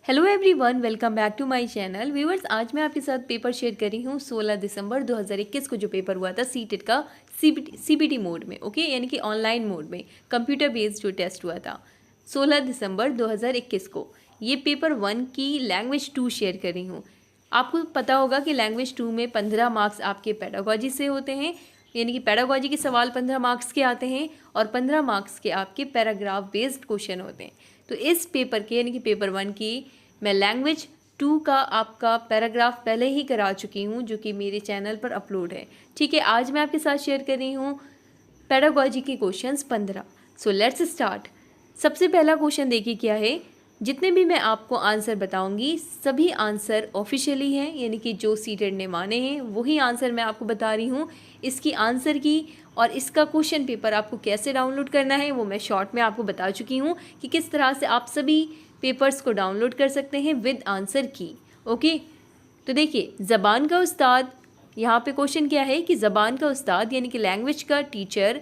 Hello everyone, welcome back to my channel. Viewers, आज मैं आपके साथ पेपर शेयर कर रही हूँ 16 दिसंबर 2021 को जो पेपर हुआ था सीटेट का सीबीटी मोड में, ओके, यानी कि ऑनलाइन मोड में कंप्यूटर बेस्ड जो टेस्ट हुआ था 16 दिसंबर 2021 को। ये पेपर 1 की लैंग्वेज 2 शेयर कर रही हूँ। आपको पता होगा कि लैंग्वेज 2 में 15 मार्क्स आपके पेडागोजी से होते हैं, यानी कि पेडागोजी के सवाल 15 मार्क्स के आते हैं और 15 मार्क्स के आपके पैराग्राफ बेस्ड क्वेश्चन होते हैं। तो इस पेपर के यानी कि पेपर 1 की मैं लैंग्वेज 2 का आपका पैराग्राफ पहले ही करा चुकी हूँ, जो कि मेरे चैनल पर अपलोड है। ठीक है, आज मैं आपके साथ शेयर कर रही हूँ पैडागोजी के क्वेश्चंस 15। So let's start. सबसे पहला क्वेश्चन देखिए क्या है। जितने भी मैं आपको आंसर बताऊंगी सभी आंसर ऑफिशियली हैं, यानी कि जो सीटेट ने माने हैं वही आंसर मैं आपको बता रही हूँ। इसकी आंसर की और इसका क्वेश्चन पेपर आपको कैसे डाउनलोड करना है वो मैं शॉर्ट में आपको बता चुकी हूँ कि किस तरह से आप सभी पेपर्स को डाउनलोड कर सकते हैं विद आंसर की। ओके, तो देखिए, ज़बान का उस्ताद, यहाँ पे क्वेश्चन क्या है कि ज़बान का उस्ताद यानी कि लैंग्वेज का टीचर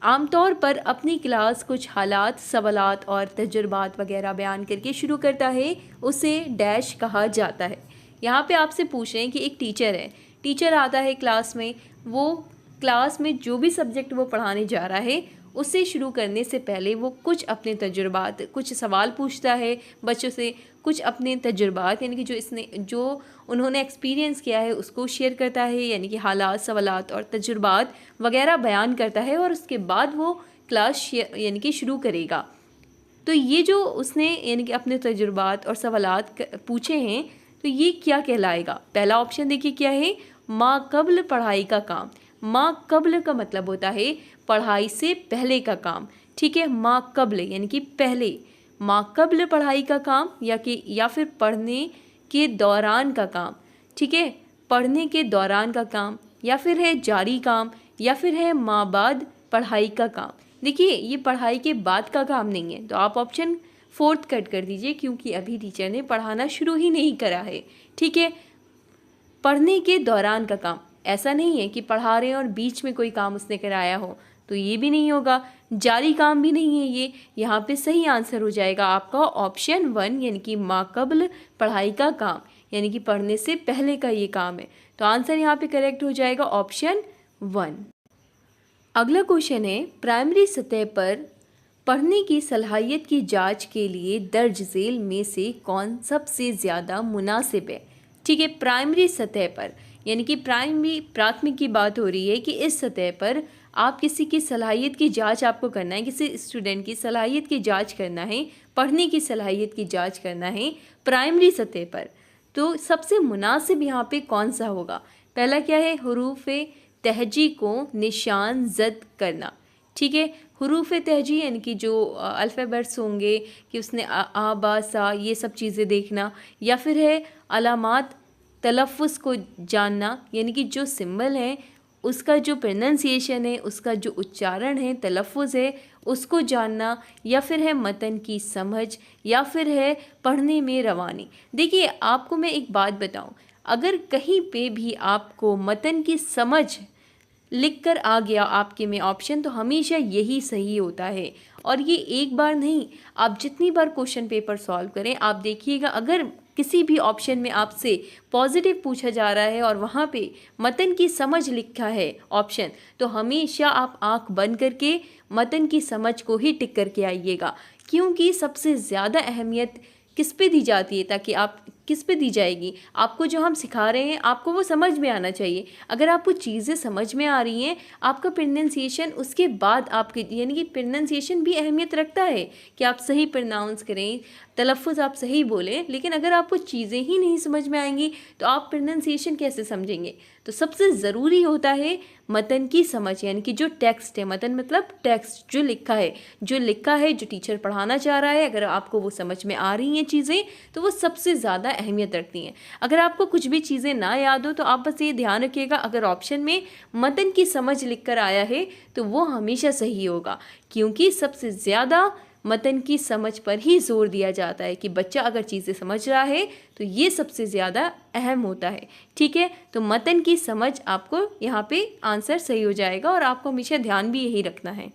आमतौर पर अपनी क्लास कुछ हालात, सवालात और तजुर्बात वगैरह बयान करके शुरू करता है, उसे डैश कहा जाता है। यहाँ पे आपसे पूछ रहे हैं कि एक टीचर है, टीचर आता है क्लास में, वो क्लास में जो भी सब्जेक्ट वो पढ़ाने जा रहा है उससे शुरू करने से पहले वो कुछ अपने तजुर्बात, कुछ सवाल पूछता है बच्चों से, कुछ अपने तजुर्बात यानी कि जो उन्होंने एक्सपीरियंस किया है उसको शेयर करता है, यानी कि हालात, सवालात और तजुर्बात वगैरह बयान करता है और उसके बाद वो क्लास यानी कि शुरू करेगा। तो ये जो उसने यानी कि अपने तजुर्बात और सवालात पूछे हैं, तो ये क्या कहलाएगा। पहला ऑप्शन देखिए क्या है, माँ कब्ल पढ़ाई का काम। माँ कब्ल का मतलब होता है पढ़ाई से पहले का काम। ठीक है, माँ कब्ल यानी कि पहले, माँ कब्ल पढ़ाई का काम या फिर पढ़ने के दौरान का काम। ठीक है, पढ़ने के दौरान का काम, या फिर है जारी काम, या फिर है माँ बाद पढ़ाई का काम। देखिए, ये पढ़ाई के बाद का काम नहीं है, तो आप ऑप्शन 4 कट कर दीजिए क्योंकि अभी टीचर ने पढ़ाना शुरू ही नहीं करा है। ठीक है, पढ़ने के दौरान का काम, ऐसा नहीं है कि पढ़ा रहे हैं और बीच में कोई काम उसने कराया हो, तो ये भी नहीं होगा। जारी काम भी नहीं है ये। यहाँ पे सही आंसर हो जाएगा आपका ऑप्शन 1, यानी कि माक़बल पढ़ाई का काम, यानी कि पढ़ने से पहले का ये काम है। तो आंसर यहाँ पे करेक्ट हो जाएगा ऑप्शन 1। अगला क्वेश्चन है, प्राइमरी सतह पर पढ़ने की सलाहियत की जांच के लिए दर्ज झेल में से कौन सबसे ज़्यादा मुनासिब है। ठीक है, प्राइमरी सतह पर यानी कि प्राथमिक की बात हो रही है कि इस सतह पर आप किसी की सलाहियत की जांच आपको करना है, किसी स्टूडेंट की सलाहियत की जांच करना है, पढ़ने की सलाहियत की जांच करना है प्राइमरी सतह पर, तो सबसे मुनासिब यहाँ पे कौन सा होगा। पहला क्या है, हरूफ तहजी को निशान जद करना। ठीक है, हरूफ तहजी यानी कि जो अल्फ़ाबेट्स होंगे कि उसने आ बा सा ये सब चीज़ें देखना, या फिर है अलामात तलफ़ुज़ को जानना, यानी कि जो सिंबल है उसका जो प्रोनंसिएशन है, उसका जो उच्चारण है, तलफ़ुज़ है, उसको जानना, या फिर है मतन की समझ, या फिर है पढ़ने में रवानी। देखिए, आपको मैं एक बात बताऊं, अगर कहीं पे भी आपको मतन की समझ लिख कर आ गया आपके में ऑप्शन, तो हमेशा यही सही होता है। और ये एक बार नहीं, आप जितनी बार क्वेश्चन पेपर सॉल्व करें, आप देखिएगा अगर किसी भी ऑप्शन में आपसे पॉजिटिव पूछा जा रहा है और वहाँ पे मतन की समझ लिखा है ऑप्शन, तो हमेशा आप आंख बंद करके मतन की समझ को ही टिक करके आइएगा, क्योंकि सबसे ज़्यादा अहमियत किस पे दी जाती है, ताकि आप किस पे दी जाएगी, आपको जो हम सिखा रहे हैं आपको वो समझ में आना चाहिए। अगर आपको चीज़ें समझ में आ रही हैं, आपका प्रोनंसिएशन उसके बाद आपके, यानी कि प्रोनंसिएशन भी अहमियत रखता है कि आप सही प्रोनाउंस करें, तलफ़ुज़ आप सही बोलें, लेकिन अगर आपको चीज़ें ही नहीं समझ में आएंगी तो आप प्रोनंसिएशन कैसे समझेंगे। तो सबसे ज़रूरी होता है मतन की समझ, यानी कि जो टेक्स्ट है, मतन मतलब टेक्स्ट, जो लिखा है जो टीचर पढ़ाना चाह रहा है, अगर आपको वो समझ में आ रही हैं चीज़ें, तो वो सबसे ज़्यादा अहमियत रखती हैं। अगर आपको कुछ भी चीज़ें ना याद हो तो आप बस ये ध्यान रखिएगा, अगर ऑप्शन में मतन की समझ लिख कर आया है तो वो हमेशा सही होगा, क्योंकि सबसे ज़्यादा मतन की समझ पर ही जोर दिया जाता है कि बच्चा अगर चीज़ें समझ रहा है तो ये सबसे ज़्यादा अहम होता है। ठीक है, तो मतन की समझ आपको यहाँ पे आंसर सही हो जाएगा और आपको हमेशा ध्यान भी यही रखना है।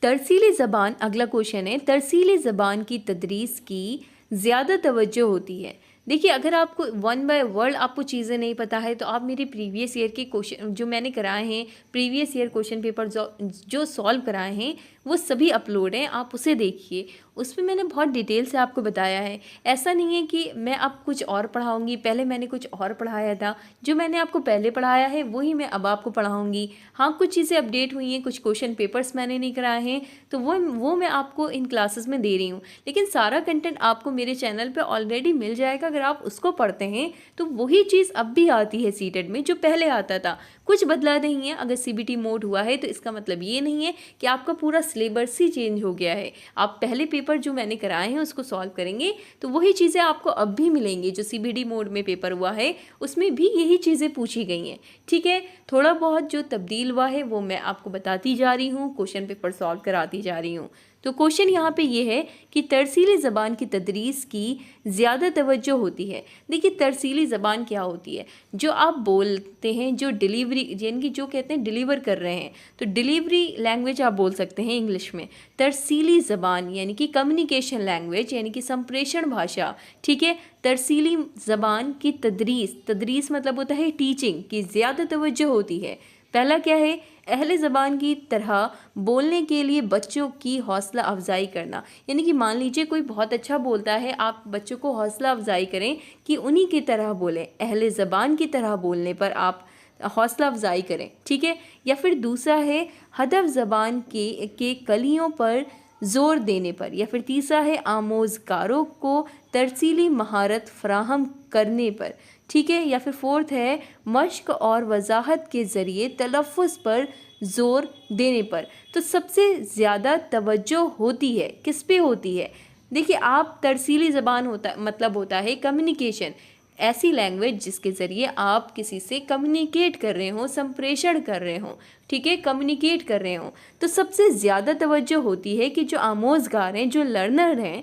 तरसीली ज़बान, अगला क्वेश्चन है, तरसीली ज़बान की तदरीस की ज़्यादा तवज्जो होती है। देखिए, अगर आपको वन बाय वर्ड आपको चीज़ें नहीं पता है तो आप मेरे प्रीवियस ईयर के क्वेश्चन जो मैंने कराए हैं, प्रीवियस ईयर क्वेश्चन पेपर जो सॉल्व कराए हैं वो सभी अपलोड हैं, आप उसे देखिए। उसमें मैंने बहुत डिटेल से आपको बताया है। ऐसा नहीं है कि मैं अब कुछ और पढ़ाऊँगी, पहले मैंने कुछ और पढ़ाया था, जो मैंने आपको पहले पढ़ाया है वही मैं अब आपको पढ़ाऊँगी। हाँ, कुछ चीज़ें अपडेट हुई हैं, कुछ क्वेश्चन पेपर्स मैंने नहीं कराए हैं, तो वो मैं आपको इन क्लासेस में दे रही हूँ। लेकिन सारा कंटेंट आपको मेरे चैनल पे ऑलरेडी मिल जाएगा। अगर आप उसको पढ़ते हैं तो वही चीज़ अब भी आती है सीटेट में जो पहले आता था, कुछ बदला नहीं है। अगर सीबीटी मोड हुआ है तो इसका मतलब ये नहीं है कि आपका पूरा सिलेबस ही चेंज हो गया है। आप पहले पेपर जो मैंने कराए हैं उसको सॉल्व करेंगे तो वही चीज़ें आपको अब भी मिलेंगी। जो सीबीटी मोड में पेपर हुआ है उसमें भी यही चीज़ें पूछी गई हैं, ठीक है। थोड़ा बहुत जो तब्दील हुआ है वो मैं आपको बताती जा रही हूँ, क्वेश्चन पेपर सॉल्व कराती जा रही हूँ। तो क्वेश्चन यहाँ पे ये है कि तरसीली ज़बान की तदरीस की ज़्यादा तवज्जो होती है। देखिए, तरसीली ज़बान क्या होती है? जो आप बोलते हैं, जो डिलीवरी यानी कि जो कहते हैं डिलीवर कर रहे हैं, तो डिलीवरी लैंग्वेज आप बोल सकते हैं इंग्लिश में। तरसीली ज़बान यानी कि कम्युनिकेशन लैंग्वेज यानी कि संप्रेषण भाषा, ठीक है। तरसीली ज़बान की तदरीस मतलब होता है टीचिंग की ज़्यादा तवज्जो होती है। पहला क्या है? अहले ज़बान की तरह बोलने के लिए बच्चों की हौसला अफजाई करना। यानी कि मान लीजिए कोई बहुत अच्छा बोलता है, आप बच्चों को हौसला अफजाई करें कि उन्हीं की तरह बोलें, अहले ज़बान की तरह बोलने पर आप हौसला अफजाई करें, ठीक है। या फिर दूसरा है हदफ ज़बान के कलियों पर ज़ोर देने पर। या फिर तीसरा है आमोज़गारों को तरसीली महारत फराहम करने पर, ठीक है। या फिर फोर्थ है मश्क और वजाहत के ज़रिए तलफ़्फ़ुज़ पर ज़ोर देने पर। तो सबसे ज़्यादा तवज्जो होती है किस पे होती है? देखिए, आप तरसीली ज़बान मतलब होता है कम्युनिकेशन, ऐसी लैंग्वेज जिसके ज़रिए आप किसी से कम्युनिकेट कर रहे हो, संप्रेषण कर रहे हो, ठीक है, कम्युनिकेट कर रहे हो। तो सबसे ज़्यादा तवज्जो होती है कि जो आमोज़गार हैं, जो लर्नर हैं,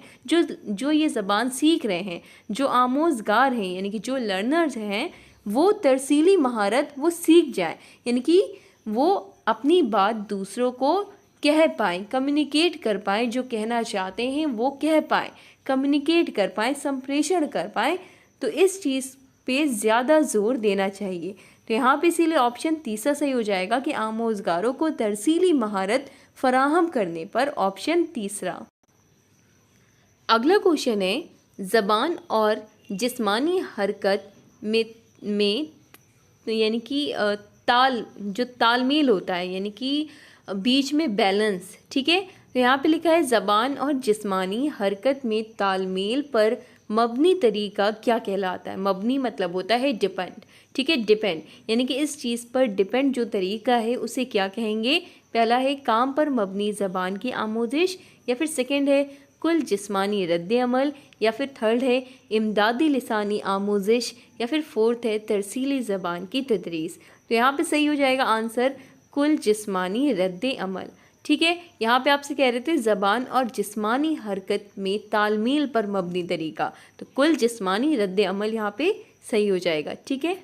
जो ये ज़बान सीख रहे हैं, जो आमोज़गार हैं यानी कि जो लर्नर्स हैं, वो तरसीली महारत वो सीख जाएं, यानी कि वो अपनी बात दूसरों को कह पाएँ, कम्युनिकेट कर पाएँ, जो कहना चाहते हैं वो कह पाएँ, कम्युनिकेट कर पाएँ, संप्रेषण कर पाएँ। तो इस चीज़ पे ज़्यादा ज़ोर देना चाहिए। तो यहाँ पे इसीलिए ऑप्शन तीसरा सही हो जाएगा कि आमोज़गारों को तरसीली महारत फराहम करने पर, ऑप्शन तीसरा। अगला क्वेश्चन है, ज़बान और जिस्मानी हरकत में यानी कि जो तालमेल होता है यानी कि बीच में बैलेंस, ठीक है। तो यहाँ पे लिखा है ज़बान और जिस्मानी हरकत में तालमेल पर मबनी तरीका क्या कहलाता है? मबनी मतलब होता है डिपेंड, ठीक है, डिपेंड यानी कि इस चीज़ पर डिपेंड जो तरीका है उसे क्या कहेंगे? पहला है काम पर मबनी ज़बान की आमोजिश, या फिर सेकंड है कुल जिस्मानी रद्द अमल, या फिर थर्ड है इमदादी लिसानी आमोजिश, या फिर फोर्थ है तरसीली ज़बान की तदरीस। तो यहाँ पे सही हो जाएगा आंसर कुल जिस्मानी रद्द अमल, ठीक है। यहाँ पे आपसे कह रहे थे ज़बान और जिस्मानी हरकत में तालमेल पर मबनी तरीका, तो कुल जिस्मानी रद्द अमल यहाँ पे सही हो जाएगा, ठीक है।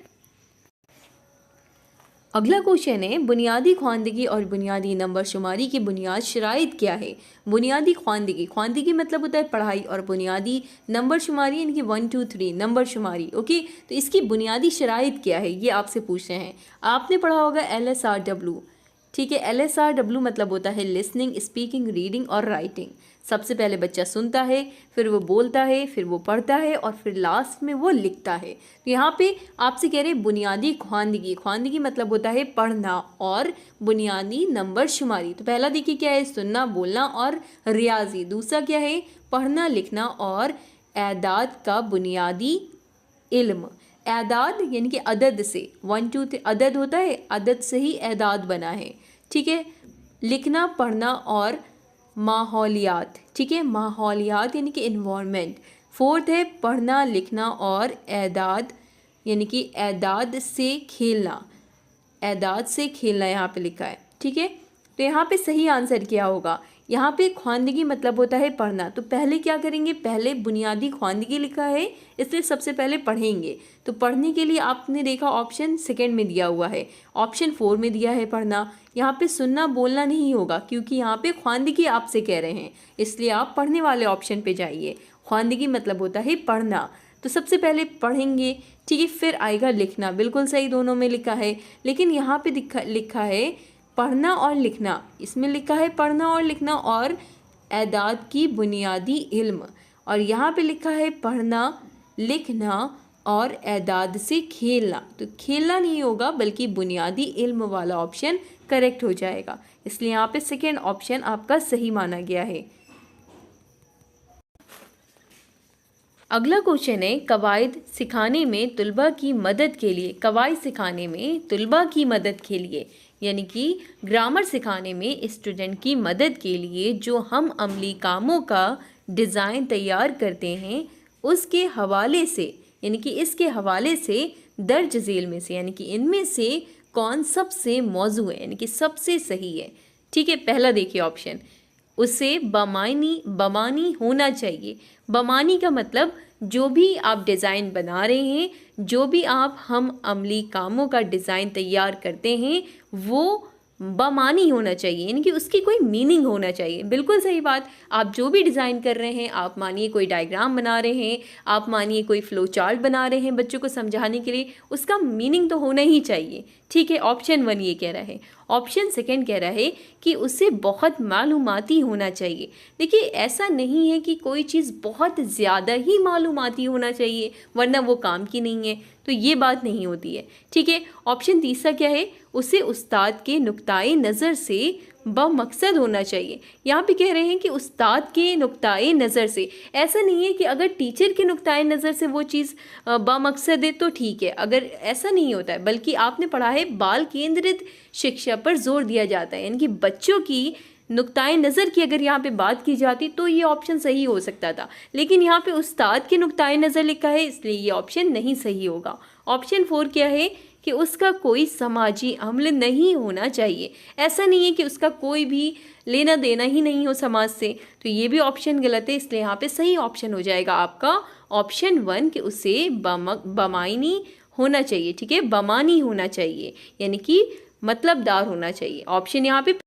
अगला क्वेश्चन है, बुनियादी ख्वानदगी और बुनियादी नंबर शुमारी की बुनियाद शराइत क्या है? बुनियादी ख्वानदगी मतलब होता है पढ़ाई, और बुनियादी नंबर शुमारी यानी कि 1 2 3 नंबर शुमारी, ओके। तो इसकी बुनियादी शराइत क्या है ये आपसे पूछ रहे हैं। आपने पढ़ा होगा LSRW, ठीक है। LSRW मतलब होता है लिसनिंग, स्पीकिंग, रीडिंग और राइटिंग। सबसे पहले बच्चा सुनता है, फिर वो बोलता है, फिर वो पढ़ता है और फिर लास्ट में वो लिखता है। तो यहाँ पे आपसे कह रहे हैं बुनियादी ख्वानदगी मतलब होता है पढ़ना, और बुनियादी नंबर शुमारी। तो पहला देखिए क्या है, सुनना, बोलना और रियाजी। दूसरा क्या है, पढ़ना, लिखना और एदाद का बुनियादी इल्म। एदाद यानी कि अदद से 1 2 3 अदद होता है, अदद से ही एदाद बना है, ठीक है। लिखना, पढ़ना और माहौलियात, ठीक है, माहौलियात यानी कि इन्वायरमेंट। फोर्थ है पढ़ना, लिखना और एदाद यानी कि एदाद से खेलना, एदाद से खेलना यहाँ पे लिखा है, ठीक है। तो यहाँ पे सही आंसर क्या होगा? यहाँ पे ख्वांदगी मतलब होता है पढ़ना। तो पहले क्या करेंगे, पहले बुनियादी ख्वांदगी लिखा है इसलिए सबसे पहले पढ़ेंगे। तो पढ़ने के लिए आपने देखा ऑप्शन सेकंड में दिया हुआ है, ऑप्शन 4 में दिया है पढ़ना। यहाँ पे सुनना बोलना नहीं होगा क्योंकि यहाँ पे ख्वांदगी आपसे कह रहे हैं, इसलिए आप पढ़ने वाले ऑप्शन पे जाइए। ख्वांदगी मतलब होता है पढ़ना, तो सबसे पहले पढ़ेंगे, ठीक है। फिर आएगा लिखना, बिल्कुल सही दोनों में लिखा है। लेकिन यहाँ पे लिखा है पढ़ना और लिखना, इसमें लिखा है पढ़ना और लिखना और एदाद की बुनियादी इल्म, और यहाँ पे लिखा है पढ़ना लिखना और एदाद से खेलना। तो खेलना नहीं होगा बल्कि बुनियादी इल्म वाला ऑप्शन करेक्ट हो जाएगा, इसलिए यहाँ पे सेकेंड ऑप्शन आपका सही माना गया है। अगला क्वेश्चन है कवायद सिखाने में तुलबा की मदद के लिए, कवायद सिखाने में तुलबा की मदद के लिए यानी कि ग्रामर सिखाने में स्टूडेंट की मदद के लिए जो हम अमली कामों का डिज़ाइन तैयार करते हैं उसके हवाले से, यानी कि इसके हवाले से दर्ज झेल में से, यानी कि इनमें से कौन सबसे मौजू है, यानी कि सबसे सही है। ठीक है, पहला देखिए ऑप्शन, उसे बमानी होना चाहिए। बमानी का मतलब जो भी आप डिज़ाइन बना रहे हैं, जो भी आप हम अमली कामों का डिज़ाइन तैयार करते हैं वो बमानी होना चाहिए, यानी कि उसकी कोई मीनिंग होना चाहिए। बिल्कुल सही बात, आप जो भी डिज़ाइन कर रहे हैं, आप मानिए कोई डायग्राम बना रहे हैं, आप मानिए कोई फ्लो चार्ट बना रहे हैं बच्चों को समझाने के लिए, उसका मीनिंग तो होना ही चाहिए। ठीक है, ऑप्शन 1 ये कह रहा है। ऑप्शन सेकंड कह रहा है कि उसे बहुत मालूमाती होना चाहिए। देखिए ऐसा नहीं है कि कोई चीज़ बहुत ज़्यादा ही मालूमाती होना चाहिए वरना वो काम की नहीं है, तो ये बात नहीं होती है। ठीक है, ऑप्शन तीसरा क्या है, उसे उस्ताद के नुक्ताए नज़र से बमकसद होना चाहिए। यहाँ पे कह रहे हैं कि उस्ताद के नुक्ताए नज़र से, ऐसा नहीं है कि अगर टीचर के नुक्ताए नज़र से वो चीज़ बमकसद है तो ठीक है, अगर ऐसा नहीं होता है, बल्कि आपने पढ़ा है बाल केंद्रित शिक्षा पर जोर दिया जाता है, यानी कि बच्चों की नुक्ताए नज़र की अगर यहाँ पे बात की जाती तो ये ऑप्शन सही हो सकता था, लेकिन यहाँ पे उस्ताद के नुक्ताए नज़र लिखा है इसलिए ये ऑप्शन नहीं सही होगा। ऑप्शन 4 क्या है कि उसका कोई समाजी अमल नहीं होना चाहिए। ऐसा नहीं है कि उसका कोई भी लेना देना ही नहीं हो समाज से, तो ये भी ऑप्शन गलत है, इसलिए यहाँ पे सही ऑप्शन हो जाएगा आपका ऑप्शन 1 कि उसे बमानी होना चाहिए। ठीक है, बमानी होना चाहिए यानी कि मतलबदार होना चाहिए। ऑप्शन यहाँ पे